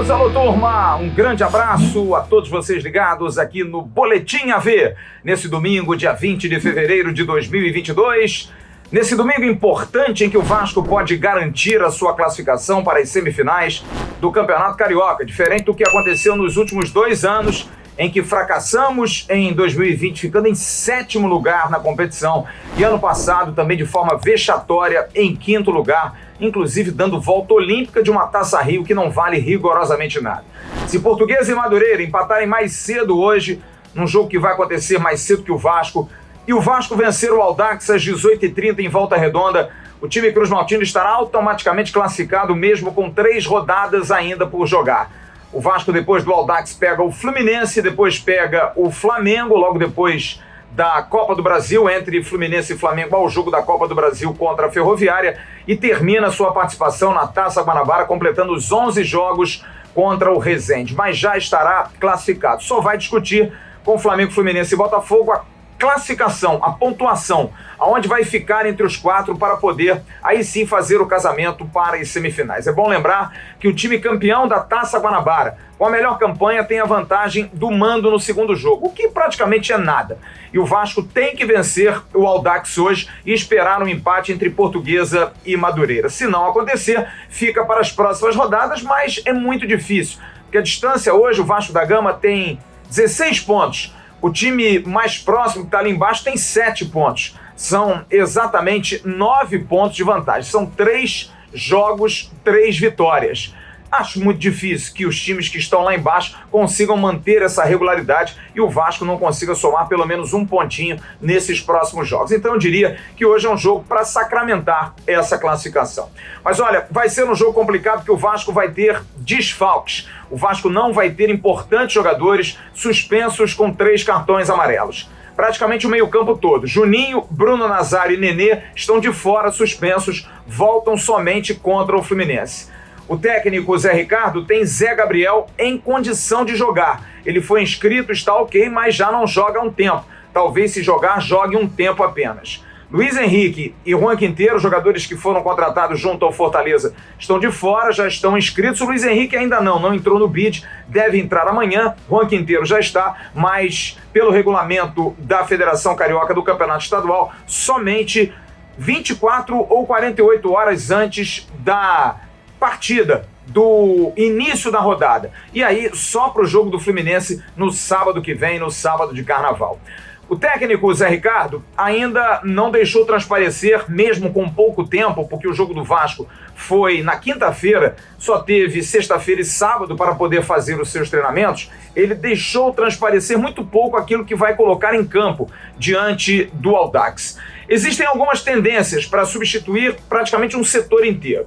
Alô, turma, um grande abraço a todos vocês ligados aqui no Boletim AV, nesse domingo, dia 20 de fevereiro de 2022, nesse domingo importante em que o Vasco pode garantir a sua classificação para as semifinais do Campeonato Carioca, diferente do que aconteceu nos últimos 2 anos, em que fracassamos em 2020, ficando em 7º lugar na competição, e ano passado também de forma vexatória em 5º lugar, inclusive dando volta olímpica de uma Taça Rio que não vale rigorosamente nada. Se Portuguesa e Madureira empatarem mais cedo hoje, num jogo que vai acontecer mais cedo que o Vasco, e o Vasco vencer o Audax às 18h30 em Volta Redonda, o time Cruz Maltino estará automaticamente classificado mesmo com 3 rodadas ainda por jogar. O Vasco, depois do Audax, pega o Fluminense, depois pega o Flamengo, logo depois da Copa do Brasil, entre Fluminense e Flamengo, ao jogo da Copa do Brasil contra a Ferroviária, e termina sua participação na Taça Guanabara, completando os 11 jogos contra o Resende, mas já estará classificado. Só vai discutir com o Flamengo, Fluminense e Botafogo a classificação, a pontuação, aonde vai ficar entre os 4 para poder aí sim fazer o casamento para as semifinais. É bom lembrar que o time campeão da Taça Guanabara, com a melhor campanha, tem a vantagem do mando no segundo jogo, o que praticamente é nada. E o Vasco tem que vencer o Audax hoje e esperar um empate entre Portuguesa e Madureira. Se não acontecer, fica para as próximas rodadas, mas é muito difícil, porque a distância hoje, o Vasco da Gama tem 16 pontos, o time mais próximo que está ali embaixo tem 7 pontos. São exatamente 9 pontos de vantagem. São 3 jogos, 3 vitórias. Acho muito difícil que os times que estão lá embaixo consigam manter essa regularidade e o Vasco não consiga somar pelo menos um pontinho nesses próximos jogos. Então eu diria que hoje é um jogo para sacramentar essa classificação. Mas olha, vai ser um jogo complicado porque o Vasco vai ter desfalques. O Vasco não vai ter importantes jogadores suspensos com 3 cartões amarelos. Praticamente o meio-campo todo. Juninho, Bruno Nazário e Nenê estão de fora, suspensos, voltam somente contra o Fluminense. O técnico Zé Ricardo tem Zé Gabriel em condição de jogar. Ele foi inscrito, está ok, mas já não joga há um tempo. Talvez se jogar, jogue um tempo apenas. Luiz Henrique e Juan Quinteiro, jogadores que foram contratados junto ao Fortaleza, estão de fora, já estão inscritos. O Luiz Henrique ainda não entrou no bid, deve entrar amanhã. Juan Quinteiro já está, mas pelo regulamento da Federação Carioca do Campeonato Estadual, somente 24 ou 48 horas antes da partida, do início da rodada. E aí, só para o jogo do Fluminense no sábado que vem, no sábado de Carnaval. O técnico Zé Ricardo ainda não deixou transparecer, mesmo com pouco tempo, porque o jogo do Vasco foi na quinta-feira, só teve sexta-feira e sábado para poder fazer os seus treinamentos. Ele deixou transparecer muito pouco aquilo que vai colocar em campo diante do Audax. Existem algumas tendências para substituir praticamente um setor inteiro.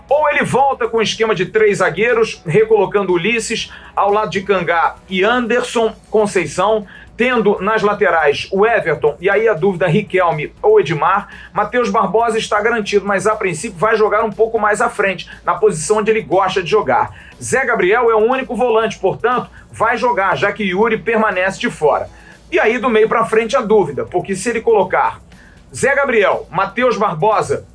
Ou ele volta com o esquema de 3 zagueiros, recolocando Ulisses ao lado de Cangá e Anderson Conceição, tendo nas laterais o Everton, e aí a dúvida Riquelme ou Edmar. Matheus Barbosa está garantido, mas a princípio vai jogar um pouco mais à frente, na posição onde ele gosta de jogar. Zé Gabriel é o único volante, portanto, vai jogar, já que Yuri permanece de fora. E aí do meio para frente a dúvida, porque se ele colocar Zé Gabriel, Matheus Barbosa,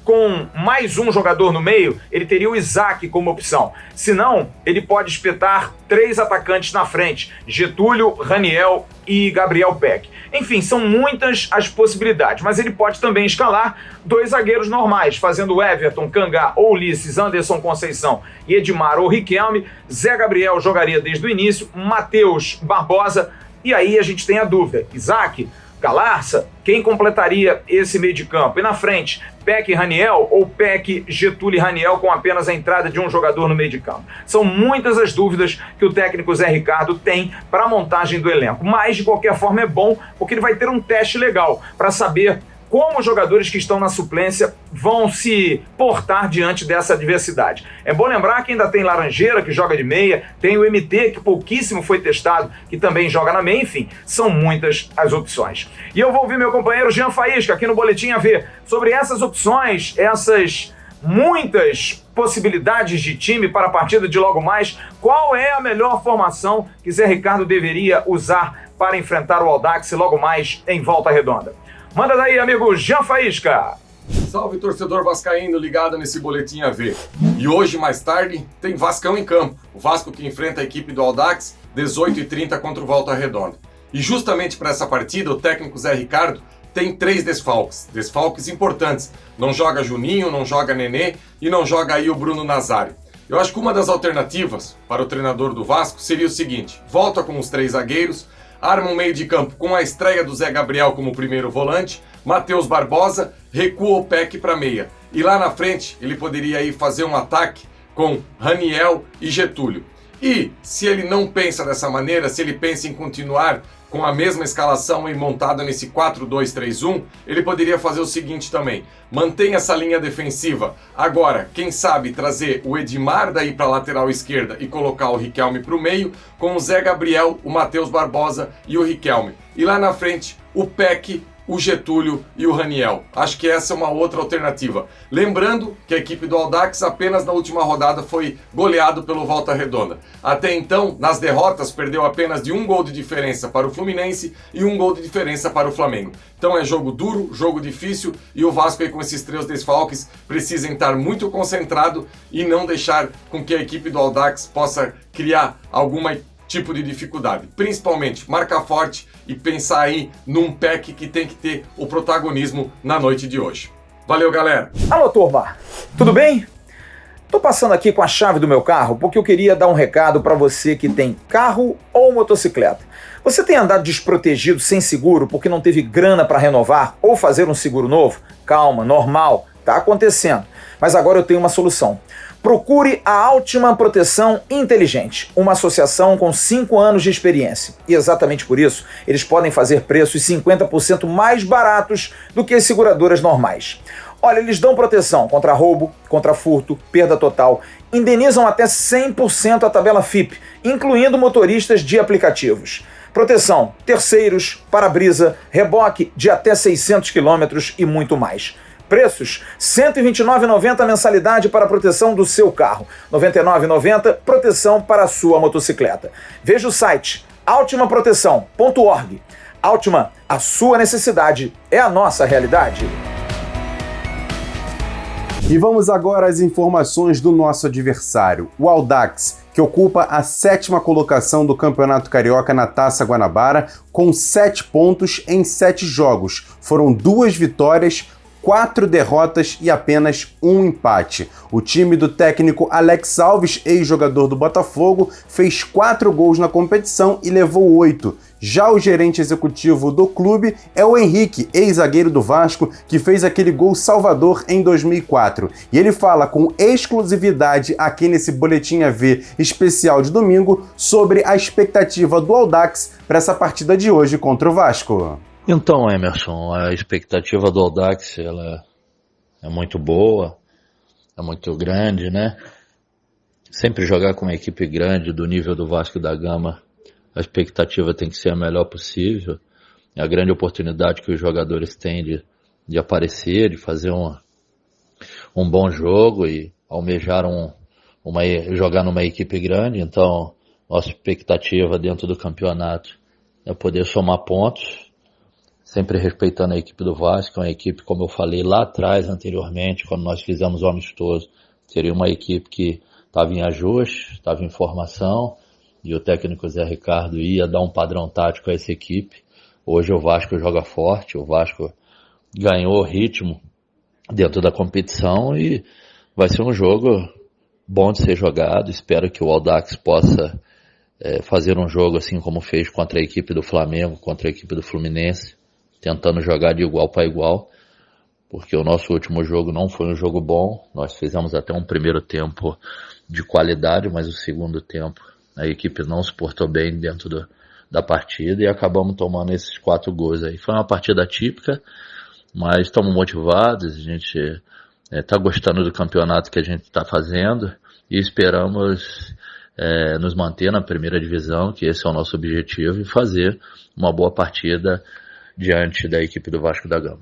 com mais um jogador no meio, ele teria o Isaac como opção. Se não, ele pode espetar 3 atacantes na frente, Getúlio, Raniel e Gabriel Peck. Enfim, são muitas as possibilidades, mas ele pode também escalar 2 zagueiros normais, fazendo Everton, Cangá ou Ulisses, Anderson Conceição e Edmar ou Riquelme. Zé Gabriel jogaria desde o início, Matheus Barbosa, e aí a gente tem a dúvida, Isaac, Galarça, quem completaria esse meio de campo? E na frente, Peck e Raniel ou Peck, Getúlio e Raniel com apenas a entrada de um jogador no meio de campo? São muitas as dúvidas que o técnico Zé Ricardo tem para a montagem do elenco, mas de qualquer forma é bom porque ele vai ter um teste legal para saber como os jogadores que estão na suplência vão se portar diante dessa adversidade. É bom lembrar que ainda tem Laranjeira, que joga de meia, tem o MT, que pouquíssimo foi testado, que também joga na meia, enfim, são muitas as opções. E eu vou ouvir meu companheiro Jean Faísca, aqui no Boletim AV, sobre essas opções, essas muitas possibilidades de time para a partida de logo mais. Qual é a melhor formação que Zé Ricardo deveria usar para enfrentar o Audax logo mais em Volta Redonda. Manda daí, amigo Jean Faísca. Salve, torcedor vascaíno ligado nesse Boletim AV. E hoje, mais tarde, tem Vascão em campo. O Vasco que enfrenta a equipe do Audax, 18h30 contra o Volta Redonda. E justamente para essa partida, o técnico Zé Ricardo tem 3 desfalques importantes. Não joga Juninho, não joga Nenê e não joga aí o Bruno Nazário. Eu acho que uma das alternativas para o treinador do Vasco seria o seguinte: volta com os 3 zagueiros, arma um meio de campo com a estreia do Zé Gabriel como primeiro volante, Matheus Barbosa, recua o Peck para meia. E lá na frente ele poderia aí fazer um ataque com Raniel e Getúlio. E se ele não pensa dessa maneira, se ele pensa em continuar com a mesma escalação e montada nesse 4-2-3-1, ele poderia fazer o seguinte também: mantém essa linha defensiva. Agora, quem sabe trazer o Edmar daí para a lateral esquerda e colocar o Riquelme para o meio, com o Zé Gabriel, o Matheus Barbosa e o Riquelme. E lá na frente, o Peck, o Getúlio e o Raniel. Acho que essa é uma outra alternativa. Lembrando que a equipe do Audax apenas na última rodada foi goleado pelo Volta Redonda. Até então, nas derrotas, perdeu apenas de 1 gol de diferença para o Fluminense e 1 gol de diferença para o Flamengo. Então é jogo duro, jogo difícil, e o Vasco aí com esses 3 desfalques precisa estar muito concentrado e não deixar com que a equipe do Audax possa criar alguma tipo de dificuldade. Principalmente marcar forte e pensar aí num Peck que tem que ter o protagonismo na noite de hoje. Valeu, galera! Alô, turma! Tudo bem? Tô passando aqui com a chave do meu carro porque eu queria dar um recado para você que tem carro ou motocicleta. Você tem andado desprotegido sem seguro porque não teve grana para renovar ou fazer um seguro novo? Calma, normal, tá acontecendo. Mas agora eu tenho uma solução. Procure a Altima Proteção Inteligente, uma associação com 5 anos de experiência. E exatamente por isso, eles podem fazer preços 50% mais baratos do que as seguradoras normais. Olha, eles dão proteção contra roubo, contra furto, perda total, indenizam até 100% a tabela FIP, incluindo motoristas de aplicativos. Proteção, terceiros, para-brisa, reboque de até 600 km e muito mais. Preços: R$ 129,90 a mensalidade para a proteção do seu carro, R$ 99,90 proteção para a sua motocicleta. Veja o site altimaproteção.org. Altima, a sua necessidade é a nossa realidade. E vamos agora às informações do nosso adversário, o Audax, que ocupa a 7ª colocação do Campeonato Carioca na Taça Guanabara, com 7 pontos em 7 jogos. Foram 2 vitórias, 4 derrotas e apenas 1 empate. O time do técnico Alex Alves, ex-jogador do Botafogo, fez 4 gols na competição e levou 8. Já o gerente executivo do clube é o Henrique, ex-zagueiro do Vasco, que fez aquele gol salvador em 2004. E ele fala com exclusividade aqui nesse Boletim AV especial de domingo sobre a expectativa do Audax para essa partida de hoje contra o Vasco. Então, Emerson, a expectativa do Audax ela é muito boa, é muito grande, né? Sempre jogar com uma equipe grande do nível do Vasco da Gama, a expectativa tem que ser a melhor possível. É a grande oportunidade que os jogadores têm de aparecer, de fazer um bom jogo e almejar jogar numa equipe grande. Então, nossa expectativa dentro do campeonato é poder somar pontos, sempre respeitando a equipe do Vasco, uma equipe, como eu falei lá atrás, anteriormente, quando nós fizemos o amistoso, seria uma equipe que estava em ajuste, estava em formação, e o técnico Zé Ricardo ia dar um padrão tático a essa equipe. Hoje o Vasco joga forte, o Vasco ganhou ritmo dentro da competição e vai ser um jogo bom de ser jogado. Espero que o Audax possa fazer um jogo assim como fez contra a equipe do Flamengo, contra a equipe do Fluminense, tentando jogar de igual para igual, porque o nosso último jogo não foi um jogo bom. Nós fizemos até um primeiro tempo de qualidade, mas o segundo tempo a equipe não se portou bem dentro da partida e acabamos tomando esses 4 gols aí. Foi uma partida típica, mas estamos motivados, a gente está gostando do campeonato que a gente está fazendo e esperamos nos manter na primeira divisão, que esse é o nosso objetivo, e fazer uma boa partida diante da equipe do Vasco da Gama.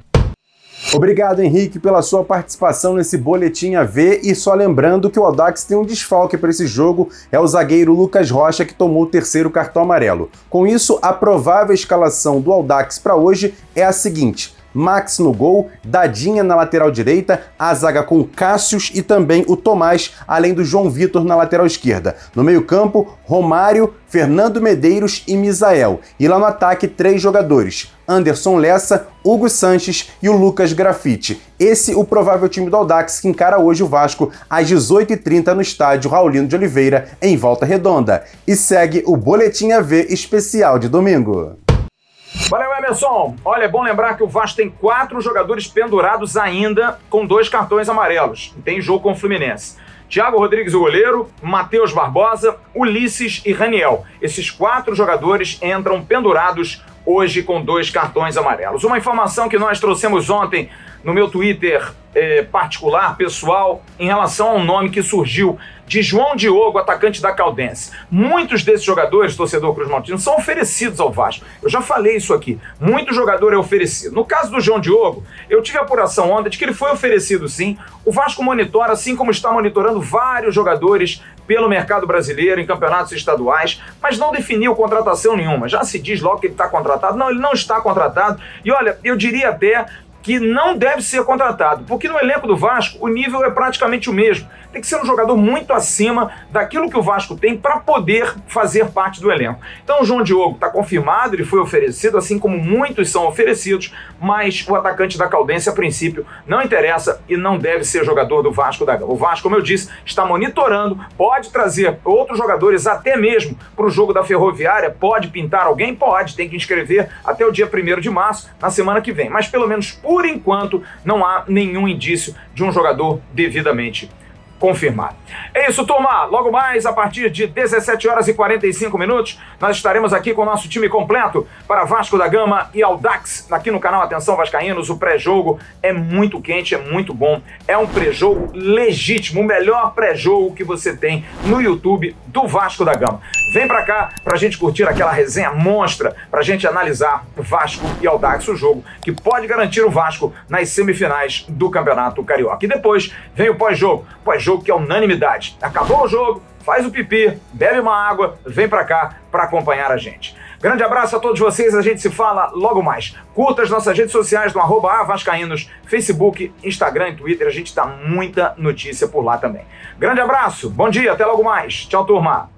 Obrigado, Henrique, pela sua participação nesse Boletim AV, e só lembrando que o Audax tem um desfalque para esse jogo, é o zagueiro Lucas Rocha, que tomou o terceiro cartão amarelo. Com isso, a provável escalação do Audax para hoje é a seguinte: Max no gol, Dadinha na lateral direita, a zaga com Cássius e também o Tomás, além do João Vitor na lateral esquerda. No meio-campo, Romário, Fernando Medeiros e Misael. E lá no ataque, 3 jogadores: Anderson Lessa, Hugo Sanches e o Lucas Grafite. Esse o provável time do Audax, que encara hoje o Vasco às 18h30 no estádio Raulino de Oliveira, em Volta Redonda. E segue o Boletim AV especial de domingo. Valeu, Emerson. Olha, é bom lembrar que o Vasco tem 4 jogadores pendurados ainda com 2 cartões amarelos. Tem jogo com o Fluminense. Thiago Rodrigues, o goleiro, Matheus Barbosa, Ulisses e Raniel. Esses 4 jogadores entram pendurados hoje com 2 cartões amarelos. Uma informação que nós trouxemos ontem no meu Twitter particular, pessoal, em relação ao nome que surgiu de João Diogo, atacante da Caldense. Muitos desses jogadores, torcedor Cruz Maltino, são oferecidos ao Vasco. Eu já falei isso aqui. Muito jogador é oferecido. No caso do João Diogo, eu tive a apuração ontem de que ele foi oferecido sim. O Vasco monitora, assim como está monitorando vários jogadores pelo mercado brasileiro, em campeonatos estaduais, mas não definiu contratação nenhuma. Já se diz logo que ele está contratado. Não, ele não está contratado. E olha, eu diria até que não deve ser contratado, porque no elenco do Vasco o nível é praticamente o mesmo. Tem que ser um jogador muito acima daquilo que o Vasco tem para poder fazer parte do elenco. Então o João Diogo está confirmado, ele foi oferecido, assim como muitos são oferecidos, mas o atacante da Caldense, a princípio, não interessa e não deve ser jogador do Vasco da Gama. O Vasco, como eu disse, está monitorando, pode trazer outros jogadores até mesmo para o jogo da Ferroviária, pode pintar alguém? Pode, tem que inscrever até o dia 1º de março, na semana que vem. Mas pelo menos por enquanto não há nenhum indício de um jogador devidamente confirmado. É isso, turma. Logo mais, a partir de 17h45, nós estaremos aqui com o nosso time completo para Vasco da Gama e Audax, aqui no canal Atenção Vascaínos. O pré-jogo é muito quente, é muito bom. É um pré-jogo legítimo, o melhor pré-jogo que você tem no YouTube do Vasco da Gama. Vem pra cá pra gente curtir aquela resenha monstra, pra gente analisar Vasco e Audax, o jogo que pode garantir o Vasco nas semifinais do Campeonato Carioca. E depois vem o pós-jogo que é unanimidade. Acabou o jogo, faz o pipi, bebe uma água, vem pra cá pra acompanhar a gente. Grande abraço a todos vocês, a gente se fala logo mais. Curta as nossas redes sociais no @avascaínos, Facebook, Instagram e Twitter, a gente dá muita notícia por lá também. Grande abraço, bom dia, até logo mais. Tchau, turma.